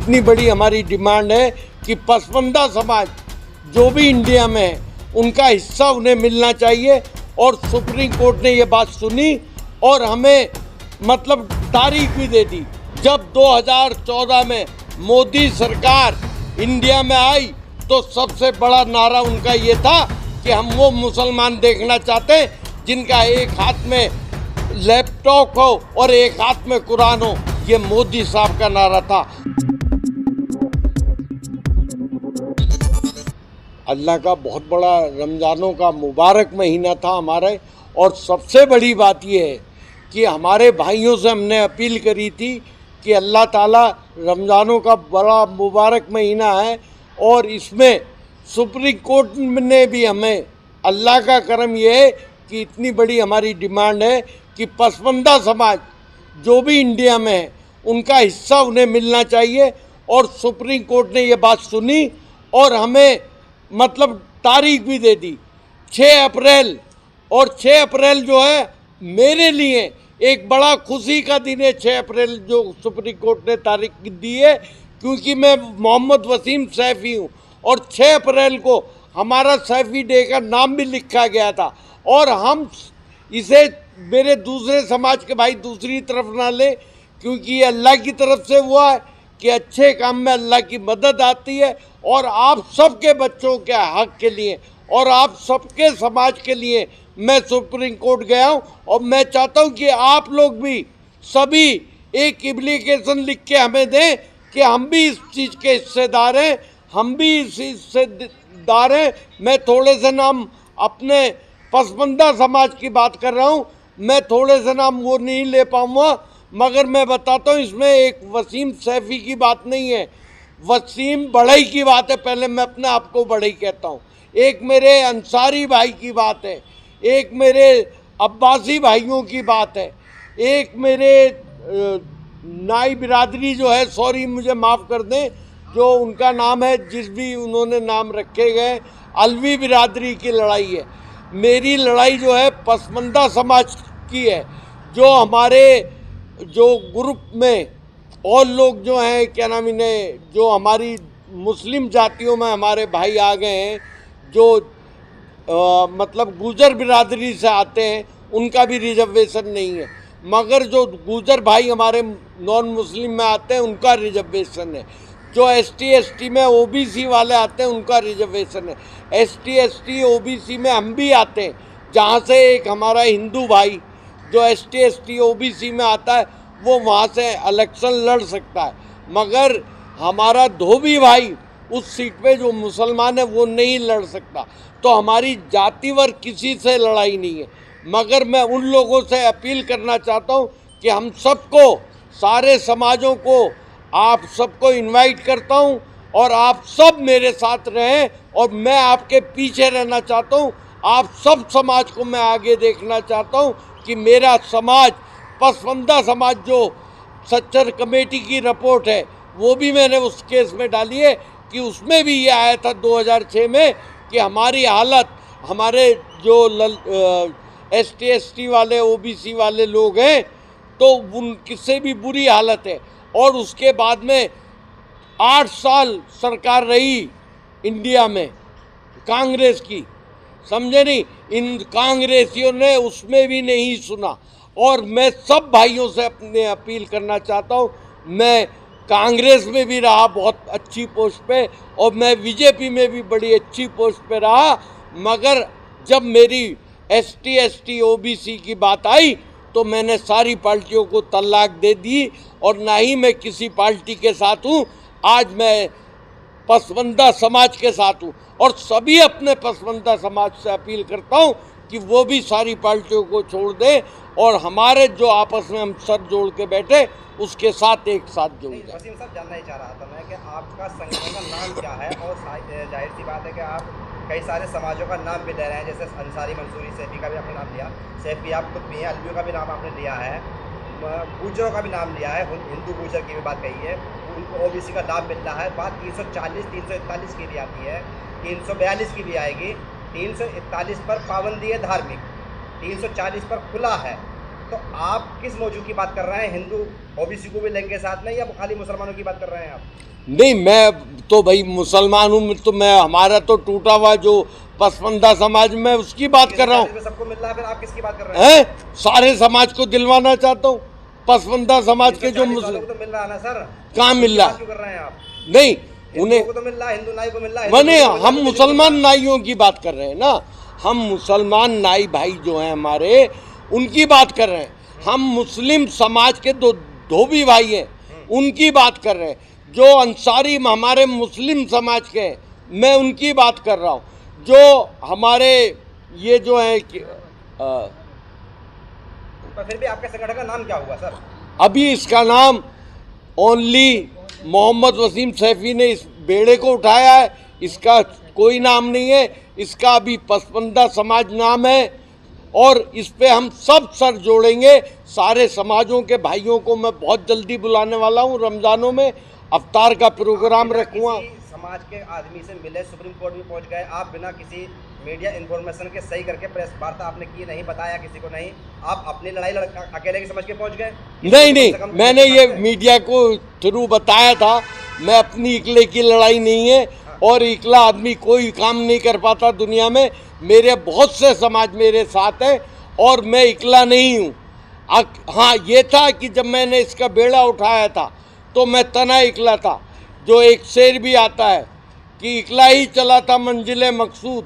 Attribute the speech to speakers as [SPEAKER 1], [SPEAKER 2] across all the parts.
[SPEAKER 1] इतनी बड़ी हमारी डिमांड है कि पसमानदा समाज जो भी इंडिया में है उनका हिस्सा उन्हें मिलना चाहिए। और सुप्रीम कोर्ट ने ये बात सुनी और हमें मतलब तारीख भी दे दी। जब 2014 में मोदी सरकार इंडिया में आई तो सबसे बड़ा नारा उनका ये था कि हम वो मुसलमान देखना चाहते हैं जिनका एक हाथ में लैपटॉप हो और एक हाथ में कुरान हो। ये मोदी साहब का नारा था। अल्लाह का बहुत बड़ा रमज़ानों का मुबारक महीना था हमारे। और सबसे बड़ी बात यह है कि हमारे भाइयों से हमने अपील करी थी कि अल्लाह ताला रमज़ानों का बड़ा मुबारक महीना है और इसमें सुप्रीम कोर्ट ने भी हमें, अल्लाह का करम यह है कि इतनी बड़ी हमारी डिमांड है कि पसमानदा समाज जो भी इंडिया में है उनका हिस्सा उन्हें मिलना चाहिए। और सुप्रीम कोर्ट ने ये बात सुनी और हमें मतलब तारीख भी दे दी 6 अप्रैल। और 6 अप्रैल जो है मेरे लिए एक बड़ा खुशी का दिन है। 6 अप्रैल जो सुप्रीम कोर्ट ने तारीख दी है, क्योंकि मैं मोहम्मद वसीम सैफ़ी हूँ और 6 अप्रैल को हमारा सैफ़ी डे का नाम भी लिखा गया था। और हम इसे मेरे दूसरे समाज के भाई दूसरी तरफ ना ले, क्योंकि ये अल्लाह की तरफ से हुआ है कि अच्छे काम में अल्लाह की मदद आती है। और आप सबके बच्चों के हक के लिए और आप सबके समाज के लिए मैं सुप्रीम कोर्ट गया हूँ। और मैं चाहता हूँ कि आप लोग भी सभी एक एप्लीकेशन लिख के हमें दें कि हम भी इस चीज़ के हिस्सेदार हैं, हम भी इस हिस्सेदार हैं। मैं थोड़े से नाम अपने पसमानदा समाज की बात कर रहा हूँ, मैं थोड़े से नाम वो नहीं ले पाऊँगा, मगर मैं बताता हूँ इसमें एक वसीम सैफ़ी की बात नहीं है, वसीम बढ़ई की बात है। पहले मैं अपने आप को बढ़ई कहता हूँ। एक मेरे अंसारी भाई की बात है, एक मेरे अब्बासी भाइयों की बात है, एक मेरे नाई बिरादरी जो है, सॉरी मुझे माफ़ कर दें, जो उनका नाम है जिस भी उन्होंने नाम रखे गए, अलवी बिरादरी की लड़ाई है। मेरी लड़ाई जो है पसमानदा समाज की है। जो हमारे जो ग्रुप में और लोग जो हैं, क्या नाम इन्हें, जो हमारी मुस्लिम जातियों में हमारे भाई आ गए हैं, जो मतलब गुजर बिरादरी से आते हैं, उनका भी रिजर्वेशन नहीं है। मगर जो गुजर भाई हमारे नॉन मुस्लिम में आते हैं उनका रिजर्वेशन है। जो एसटी एसटी में ओबीसी वाले आते हैं उनका रिजर्वेशन है। एसटी एसटी ओबीसी में हम भी आते हैं, जहाँ से एक हमारा हिंदू भाई जो एसटी एसटी ओबीसी में आता है वो वहाँ से इलेक्शन लड़ सकता है। मगर हमारा धोबी भाई उस सीट पे जो मुसलमान है वो नहीं लड़ सकता। तो हमारी जातिवार किसी से लड़ाई नहीं है। मगर मैं उन लोगों से अपील करना चाहता हूँ कि हम सबको, सारे समाजों को, आप सबको इनवाइट करता हूँ और आप सब मेरे साथ रहें और मैं आपके पीछे रहना चाहता हूँ। आप सब समाज को मैं आगे देखना चाहता हूँ कि मेरा समाज, पसमानदा समाज, जो सच्चर कमेटी की रिपोर्ट है वो भी मैंने उस केस में डाली है कि उसमें भी ये आया था 2006 में कि हमारी हालत, हमारे जो एसटी एसटी वाले ओबीसी वाले लोग हैं तो उनकी से भी बुरी हालत है। और उसके बाद में 8 साल सरकार रही इंडिया में कांग्रेस की, समझे नहीं, इन कांग्रेसियों ने उसमें भी नहीं सुना। और मैं सब भाइयों से अपने अपील करना चाहता हूँ, मैं कांग्रेस में भी रहा बहुत अच्छी पोस्ट पे और मैं बीजेपी में भी बड़ी अच्छी पोस्ट पे रहा। मगर जब मेरी एसटी एसटी ओबीसी की बात आई तो मैंने सारी पार्टियों को तलाक दे दी और ना ही मैं किसी पार्टी के साथ हूँ। आज मैं पसमानदा समाज के साथ हूँ और सभी अपने पसमानदा समाज से अपील करता हूँ कि वो भी सारी पार्टियों को छोड़ दें और हमारे जो आपस में हम सर जोड़ के बैठे उसके साथ एक साथ जुड़ जाए।
[SPEAKER 2] वसीम साहब, जानना ही चाह रहा था मैं कि आपका संगठन का नाम क्या है। और जाहिर सी बात है कि आप कई सारे समाजों का नाम भी ले रहे हैं, जैसे अंसारी, मंसूरी, सैफी का भी आपने नाम लिया, सैफी आप खुद भी हैं, अलवियों का भी नाम आपने लिया है, गुजरों का भी नाम लिया है, हिंदू गुजर की भी बात कही है, उनको ओबीसी का लाभ मिल रहा है। बात 340, 341 की भी आती है, 342 की भी आएगी। 341 पर पाबंदी है धार्मिक, 340 पर खुला है। तो आप किस मौजूद की बात कर रहे हैं? हिंदू ओबीसी को भी लेंगे साथ में या खाली मुसलमानों की बात कर रहे हैं आप?
[SPEAKER 1] नहीं, मैं तो भाई मुसलमान हूँ, तो मैं हमारा तो टूटा हुआ जो पसमानदा समाज में उसकी बात कर रहा हूँ।
[SPEAKER 2] इसमें सबको मिल रहा है, फिर आप किसकी बात कर रहे हैं?
[SPEAKER 1] सारे समाज को दिलवाना चाहता हूँ। पसमानदा समाज के जो मुस्लिम
[SPEAKER 2] को तो मिल रहा है ना सर,
[SPEAKER 1] कहाँ मिल रहा?
[SPEAKER 2] क्यों कर रहे हैं आप?
[SPEAKER 1] नहीं, उन्हें
[SPEAKER 2] को तो मिल रहा है, हिंदू नाई को मिल रहा है।
[SPEAKER 1] मैंने हम मुसलमान नाइयों की बात कर रहे हैं ना, हम मुसलमान नाई भाई जो हैं हमारे, उनकी बात कर रहे हैं। हम मुस्लिम समाज के दो धोबी भाई हैं, उनकी बात कर रहे हैं। जो अंसारी हमारे मुस्लिम समाज के हैं, मैं उनकी बात कर रहा हूँ। जो हमारे ये जो है
[SPEAKER 2] पर फिर भी आपके संगठन का नाम क्या हुआ सर?
[SPEAKER 1] अभी इसका नाम ओनली मोहम्मद वसीम सैफी ने इस बेड़े को उठाया है, इसका कोई नाम नहीं है। इसका अभी पसमानदा समाज नाम है और इस पे हम सब सर जोड़ेंगे। सारे समाजों के भाइयों को मैं बहुत जल्दी बुलाने वाला हूँ। रमज़ानों में अफ्तार का प्रोग्राम रखूँगा।
[SPEAKER 2] समाज के आदमी से मिले, सुप्रीम कोर्ट भी पहुंच गए, आप बिना किसी मीडिया इन्फॉर्मेशन के सही करके प्रेस वार्ता आपने की नहीं, बताया किसी को नहीं, आप अपनी लड़ाई अकेले की समझ के पहुंच गए?
[SPEAKER 1] नहीं, मैंने ये मीडिया को थ्रू बताया था, मैं अपनी इकले की लड़ाई नहीं है। और इकला आदमी कोई काम नहीं कर पाता दुनिया में। मेरे बहुत से समाज मेरे साथ हैं और मैं इकला नहीं हूँ। हाँ, ये था कि जब मैंने इसका बेड़ा उठाया था तो मैं तना इकला था। जो एक शेर भी आता है कि इकला ही चला था मंजिले मकसूद,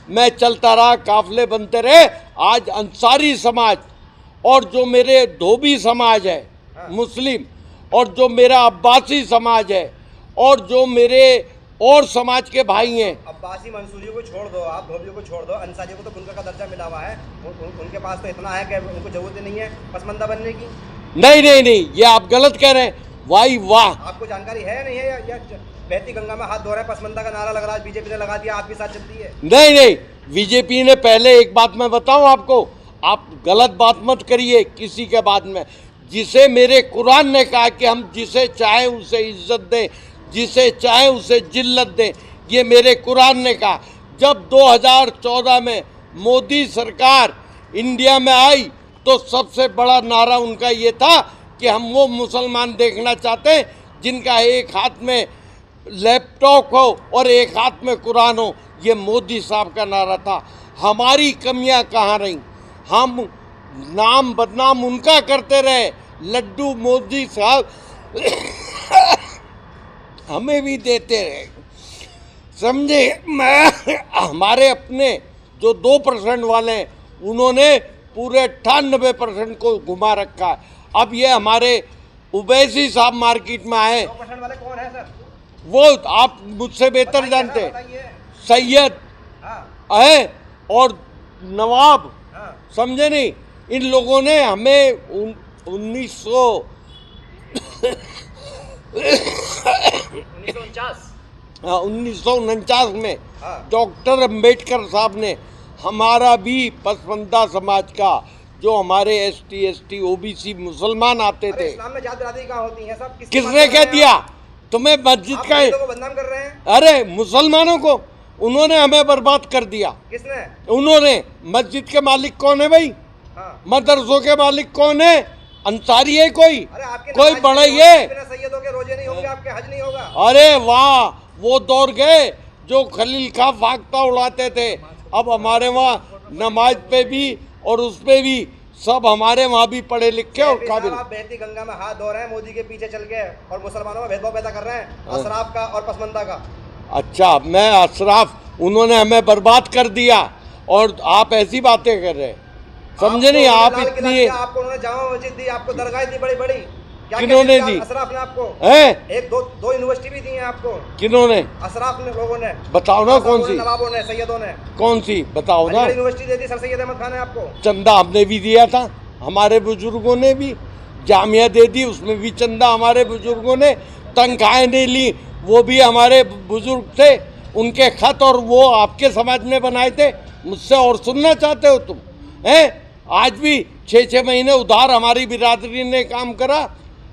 [SPEAKER 1] मैं चलता रहा काफिले बनते रहे। आज अंसारी समाज और जो मेरे धोबी समाज है मुस्लिम, और जो मेरा अब्बासी समाज है, और जो मेरे और समाज के भाई हैं।
[SPEAKER 2] अब्बासी मंसूरियों को छोड़ दो, आप धोबियों को छोड़ दो, अंसारियों को तो बुनकर का दर्जा मिला हुआ है। उनके पास तो इतना है कि उनको जरूरत ही नहीं है पसमानदा बनने की।
[SPEAKER 1] नहीं, ये आप गलत कह रहे हैं। वाह,
[SPEAKER 2] आपको जानकारी है नहीं है या बहती गंगा में हाथ धो रहे हैं? पसमानदा का नारा लग रहा है, बीजेपी ने लगा दिया, आपके साथ चलती है?
[SPEAKER 1] नहीं, बीजेपी ने पहले एक बात मैं बताऊं आपको, आप गलत बात मत करिए किसी के बाद में। जिसे मेरे कुरान ने कहा कि हम जिसे चाहे उसे इज्जत दें, जिसे चाहे उसे जिल्लत दें, ये मेरे कुरान ने कहा। जब 2014 में मोदी सरकार इंडिया में आई तो सबसे बड़ा नारा उनका ये था कि हम वो मुसलमान देखना चाहते हैं जिनका एक हाथ में लैपटॉप हो और एक हाथ में कुरान हो। ये मोदी साहब का नारा था। हमारी कमियां कहाँ रहीं? हम नाम बदनाम उनका करते रहे, लड्डू मोदी साहब हमें भी देते रहे, समझे? हमारे अपने जो 2% वाले हैं उन्होंने पूरे 98% को घुमा रखा है। अब ये हमारे उवैसी साहब मार्केट में आए।
[SPEAKER 2] 2% वाले कौन है सर?
[SPEAKER 1] वो आप मुझसे बेहतर जानते हैं। सैयद है और नवाब, समझे नहीं? इन लोगों ने हमें 1949 में डॉक्टर अंबेडकर साहब ने हमारा भी पसमानदा समाज का, जो हमारे ST ST OBC मुसलमान आते थे।
[SPEAKER 2] इस्लाम में जात बिरादरी कहाँ होती है सब?
[SPEAKER 1] किसने कह दिया तुम्हें मस्जिद का?
[SPEAKER 2] बदनाम कर रहे हैं।
[SPEAKER 1] अरे मुसलमानों को उन्होंने हमें बर्बाद कर दिया।
[SPEAKER 2] किसने?
[SPEAKER 1] उन्होंने। मस्जिद के मालिक कौन है भाई? मदरसों के मालिक कौन है? अंसारी है कोई? कोई बड़ा ही है?
[SPEAKER 2] सैयदों के रोजे नहीं होंगे, आपके हज नहीं होगा।
[SPEAKER 1] अरे वाह, वो दौर गए जो खलील खां फाख्ता उड़ाते थे। अब हमारे वहाँ नमाज पे भी और उस पे भी सब हमारे वहाँ भी पढ़े लिखे और काबिल।
[SPEAKER 2] आप बहती गंगा में हाथ धो रहे हैं मोदी के पीछे चल के और मुसलमानों में भेदभाव पैदा कर रहे हैं, अशराफ का और पसमानदा का।
[SPEAKER 1] अच्छा, मैं अशराफ, उन्होंने हमें बर्बाद कर दिया और आप ऐसी बातें कर रहे हैं, समझे नहीं? आप इतनी,
[SPEAKER 2] आपको उन्होंने जामा मस्जिद दी, आपको दरगाह दी बड़ी बड़ी,
[SPEAKER 1] किन्होंने दी?
[SPEAKER 2] अशराफ ने आपको एक दो यूनिवर्सिटी भी दी है आपको।
[SPEAKER 1] किन्होंने?
[SPEAKER 2] अशराफ ने, लोगों ने।
[SPEAKER 1] बताओ ना कौन सी?
[SPEAKER 2] नवाबों ने, सैयदों ने।
[SPEAKER 1] कौन सी बताओ ना?
[SPEAKER 2] यूनिवर्सिटी दे दी सर सैयद अहमद खान ने आपको।
[SPEAKER 1] चंदा हमने भी दिया था, हमारे बुजुर्गों ने भी। जामिया दे दी, उसमें भी चंदा हमारे बुजुर्गों ने। तनख्वाहें नहीं ली, वो भी हमारे बुजुर्ग थे, उनके खत और वो आपके समाज में बनाए थे। मुझसे और सुनना चाहते हो तुम? हैं? आज भी 6-6 महीने उधार हमारी बिरादरी ने काम करा।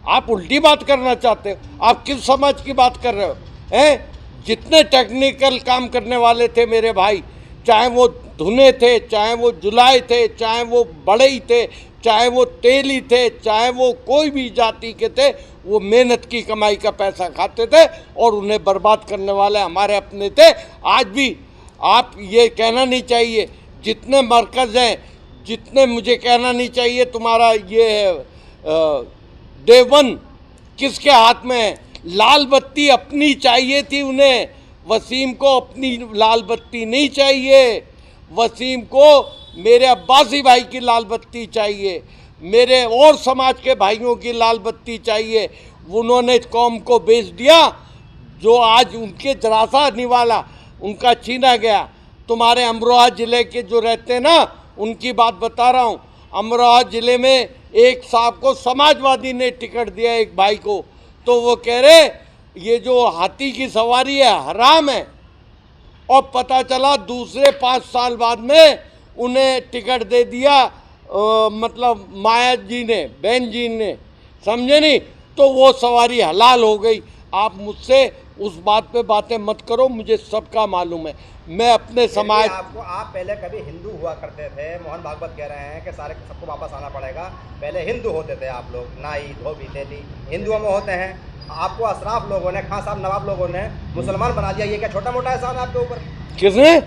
[SPEAKER 1] आप उल्टी बात करना चाहते हो। आप किस समाज की बात कर रहे हो? हैं? जितने टेक्निकल काम करने वाले थे मेरे भाई, चाहे वो धुने थे, चाहे वो जुलाई थे, चाहे वो बड़े ही थे, चाहे वो तेली थे, चाहे वो कोई भी जाति के थे, वो मेहनत की कमाई का पैसा खाते थे और उन्हें बर्बाद करने वाले हमारे अपने थे। आज भी आप ये कहना नहीं चाहिए, जितने मरकज़ हैं, जितने, मुझे कहना नहीं चाहिए तुम्हारा ये देवन किसके हाथ में है। लाल बत्ती अपनी चाहिए थी उन्हें, वसीम को अपनी लाल बत्ती नहीं चाहिए। वसीम को मेरे अब्बासी भाई की लाल बत्ती चाहिए, मेरे और समाज के भाइयों की लाल बत्ती चाहिए। उन्होंने कौम को बेच दिया, जो आज उनके जरासा निवाला उनका छीना गया। तुम्हारे अमरोहा ज़िले के जो रहते हैं ना, उनकी बात बता रहा हूँ। अमरोहा ज़िले में एक साहब को समाजवादी ने टिकट दिया, एक भाई को, तो वो कह रहे ये जो हाथी की सवारी है हराम है, और पता चला दूसरे 5 साल बाद में उन्हें टिकट दे दिया मतलब माया जी ने, बहन जी ने, समझे नहीं, तो वो सवारी हलाल हो गई। आप मुझसे उस बात पे बातें मत करो, मुझे सबका मालूम है। मैं अपने समाज,
[SPEAKER 2] आपको, आप पहले कभी हिंदू हुआ करते थे, मोहन भागवत कह रहे हैं कि सारे सबको वापस आना पड़ेगा। पहले हिंदू होते थे आप लोग, नाई धोबी तेली हिंदुओं में होते हैं। आपको अशराफ लोगों ने, खान साहब नवाब लोगों ने मुसलमान बना दिया। ये क्या छोटा मोटा एहसान है आपके ऊपर?
[SPEAKER 1] किसने?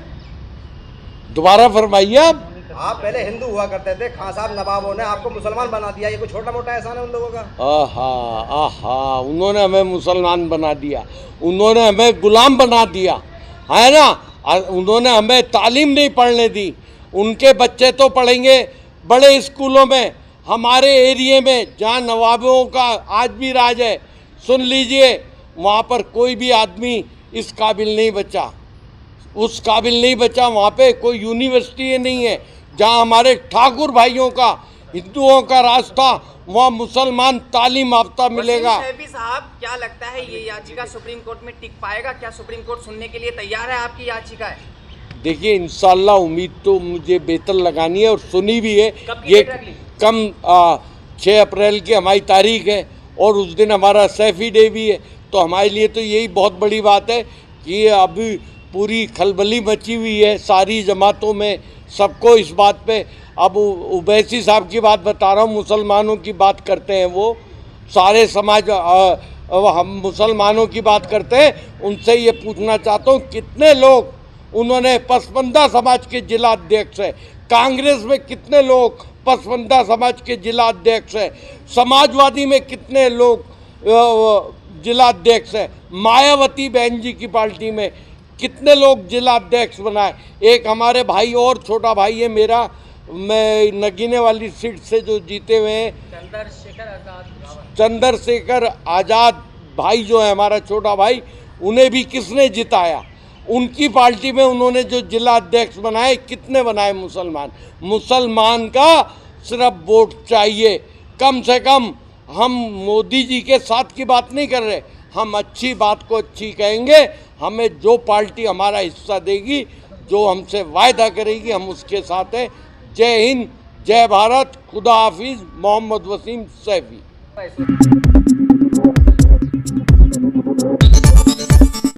[SPEAKER 1] दोबारा फरमाइए आप।
[SPEAKER 2] आप पहले हिंदू हुआ करते थे, खान साहब नवाबों ने आपको मुसलमान बना दिया। ये कोई छोटा मोटा एहसान है उन लोगों का?
[SPEAKER 1] आहा आहा, उन्होंने हमें मुसलमान बना दिया, उन्होंने हमें गुलाम बना दिया, है ना। उन्होंने हमें तालीम नहीं पढ़ने दी। उनके बच्चे तो पढ़ेंगे बड़े स्कूलों में। हमारे एरिए में जहाँ नवाबों का आज भी राज है, सुन लीजिए, वहाँ पर कोई भी आदमी इस काबिल नहीं बचा, उस काबिल नहीं बचा। वहाँ पे कोई यूनिवर्सिटी नहीं है। जहाँ हमारे ठाकुर भाइयों का, हिंदुओं का राज था, वहाँ मुसलमान तालीम याफ्ता मिलेगा।
[SPEAKER 3] सैफी साहब, क्या लगता है ये याचिका सुप्रीम कोर्ट में टिक पाएगा? क्या सुप्रीम कोर्ट सुनने के लिए तैयार है आपकी याचिका?
[SPEAKER 1] देखिए, इंशाल्लाह उम्मीद तो मुझे बेहतर लगानी है और सुनी भी है। ये कम 6 अप्रैल की हमारी तारीख है और उस दिन हमारा सैफी डे भी है। तो हमारे लिए तो यही बहुत बड़ी बात है कि अभी पूरी खलबली मची हुई है सारी जमातों में, सबको इस बात पे। अब उवैसी साहब की बात बता रहा हूँ, मुसलमानों की बात करते हैं वो, सारे समाज हम मुसलमानों की बात करते हैं। उनसे ये पूछना चाहता हूँ, कितने लोग उन्होंने पसमानदा समाज के जिला अध्यक्ष है, कांग्रेस में कितने लोग पसमानदा समाज के जिला अध्यक्ष है, समाजवादी में कितने लोग जिला अध्यक्ष है, मायावती बहन जी की पार्टी में कितने लोग जिला अध्यक्ष बनाए। एक हमारे भाई और छोटा भाई है मेरा, मैं नगीने वाली सीट से जो जीते हुए हैं, चंद्रशेखर आज़ाद भाई जो है हमारा छोटा भाई, उन्हें भी किसने जिताया? उनकी पार्टी में उन्होंने जो जिला अध्यक्ष बनाए, कितने बनाए मुसलमान? मुसलमान का सिर्फ वोट चाहिए। कम से कम हम मोदी जी के साथ की बात नहीं कर रहे, हम अच्छी बात को अच्छी कहेंगे। हमें जो पार्टी हमारा हिस्सा देगी, जो हमसे वायदा करेगी, हम उसके साथ हैं। जय हिंद, जय भारत, खुदा हाफिज। मोहम्मद वसीम सैफी।